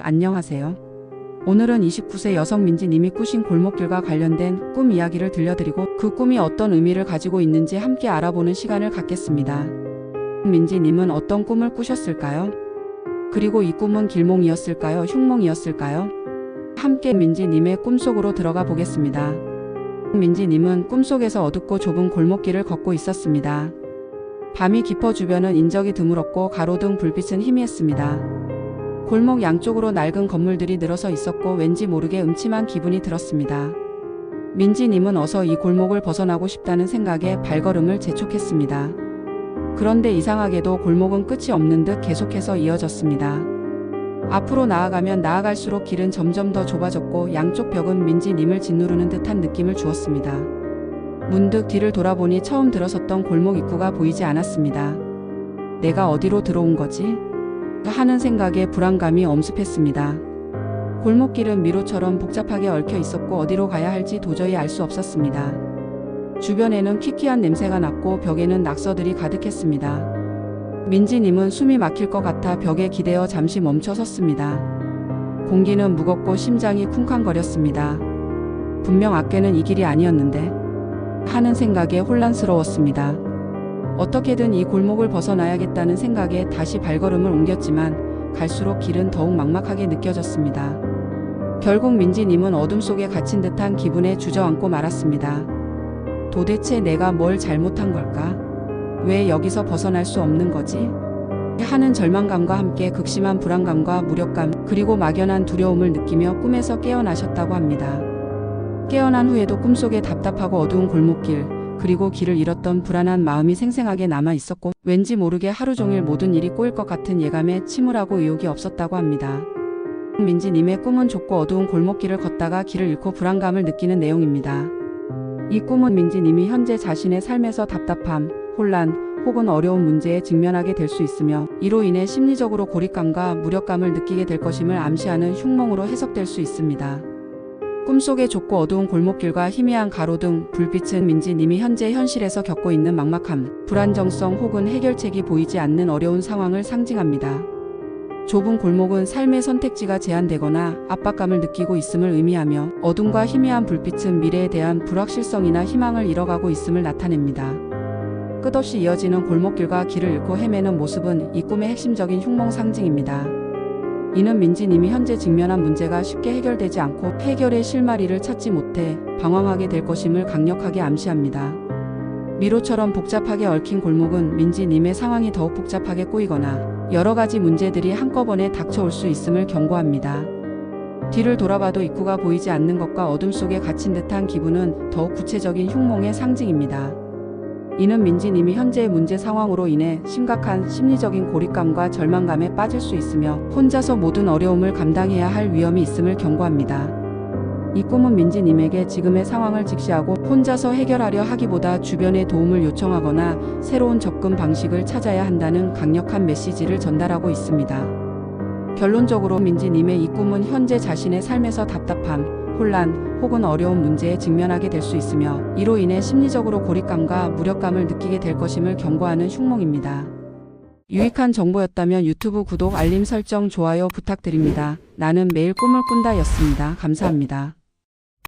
안녕하세요. 오늘은 29세 여성 민지님이 꾸신 골목길과 관련된 꿈 이야기를 들려드리고 그 꿈이 어떤 의미를 가지고 있는지 함께 알아보는 시간을 갖겠습니다. 민지님은 어떤 꿈을 꾸셨을까요? 그리고 이 꿈은 길몽이었을까요? 흉몽이었을까요? 함께 민지님의 꿈속으로 들어가 보겠습니다. 민지님은 꿈속에서 어둡고 좁은 골목길을 걷고 있었습니다. 밤이 깊어 주변은 인적이 드물었고 가로등 불빛은 희미했습니다. 골목 양쪽으로 낡은 건물들이 늘어서 있었고 왠지 모르게 음침한 기분이 들었습니다. 민지님은 어서 이 골목을 벗어나고 싶다는 생각에 발걸음을 재촉했습니다. 그런데 이상하게도 골목은 끝이 없는 듯 계속해서 이어졌습니다. 앞으로 나아가면 나아갈수록 길은 점점 더 좁아졌고 양쪽 벽은 민지님을 짓누르는 듯한 느낌을 주었습니다. 문득 뒤를 돌아보니 처음 들어섰던 골목 입구가 보이지 않았습니다. 내가 어디로 들어온 거지? 하는 생각에 불안감이 엄습했습니다. 골목길은 미로처럼 복잡하게 얽혀 있었고 어디로 가야 할지 도저히 알 수 없었습니다. 주변에는 퀴퀴한 냄새가 났고 벽에는 낙서들이 가득했습니다. 민지님은 숨이 막힐 것 같아 벽에 기대어 잠시 멈춰 섰습니다. 공기는 무겁고 심장이 쿵쾅거렸습니다. 분명 아까는 이 길이 아니었는데 하는 생각에 혼란스러웠습니다. 어떻게든 이 골목을 벗어나야겠다는 생각에 다시 발걸음을 옮겼지만 갈수록 길은 더욱 막막하게 느껴졌습니다. 결국 민지님은 어둠 속에 갇힌 듯한 기분에 주저앉고 말았습니다. 도대체 내가 뭘 잘못한 걸까? 왜 여기서 벗어날 수 없는 거지? 하는 절망감과 함께 극심한 불안감과 무력감 그리고 막연한 두려움을 느끼며 꿈에서 깨어나셨다고 합니다. 깨어난 후에도 꿈속에 답답하고 어두운 골목길 그리고 길을 잃었던 불안한 마음이 생생하게 남아 있었고 왠지 모르게 하루 종일 모든 일이 꼬일 것 같은 예감에 침울하고 의욕이 없었다고 합니다. 민지님의 꿈은 좁고 어두운 골목길을 걷다가 길을 잃고 불안감을 느끼는 내용입니다. 이 꿈은 민지님이 현재 자신의 삶에서 답답함, 혼란 혹은 어려운 문제에 직면하게 될 수 있으며 이로 인해 심리적으로 고립감과 무력감을 느끼게 될 것임을 암시하는 흉몽으로 해석될 수 있습니다. 꿈속의 좁고 어두운 골목길과 희미한 가로등, 불빛은 민지님이 현재 현실에서 겪고 있는 막막함, 불안정성 혹은 해결책이 보이지 않는 어려운 상황을 상징합니다. 좁은 골목은 삶의 선택지가 제한되거나 압박감을 느끼고 있음을 의미하며 어둠과 희미한 불빛은 미래에 대한 불확실성이나 희망을 잃어가고 있음을 나타냅니다. 끝없이 이어지는 골목길과 길을 잃고 헤매는 모습은 이 꿈의 핵심적인 흉몽 상징입니다. 이는 민지님이 현재 직면한 문제가 쉽게 해결되지 않고 해결의 실마리를 찾지 못해 방황하게 될 것임을 강력하게 암시합니다. 미로처럼 복잡하게 얽힌 골목은 민지님의 상황이 더욱 복잡하게 꼬이거나 여러 가지 문제들이 한꺼번에 닥쳐올 수 있음을 경고합니다. 뒤를 돌아봐도 입구가 보이지 않는 것과 어둠 속에 갇힌 듯한 기분은 더욱 구체적인 흉몽의 상징입니다. 이는 민지님이 현재의 문제 상황으로 인해 심각한 심리적인 고립감과 절망감에 빠질 수 있으며 혼자서 모든 어려움을 감당해야 할 위험이 있음을 경고합니다. 이 꿈은 민지님에게 지금의 상황을 직시하고 혼자서 해결하려 하기보다 주변의 도움을 요청하거나 새로운 접근 방식을 찾아야 한다는 강력한 메시지를 전달하고 있습니다. 결론적으로 민지님의 이 꿈은 현재 자신의 삶에서 답답함, 혼란 혹은 어려운 문제에 직면하게 될 수 있으며 이로 인해 심리적으로 고립감과 무력감을 느끼게 될 것임을 경고하는 흉몽입니다. 유익한 정보였다면 유튜브 구독, 알림 설정, 좋아요 부탁드립니다. 나는 매일 꿈을 꾼다 였습니다. 감사합니다.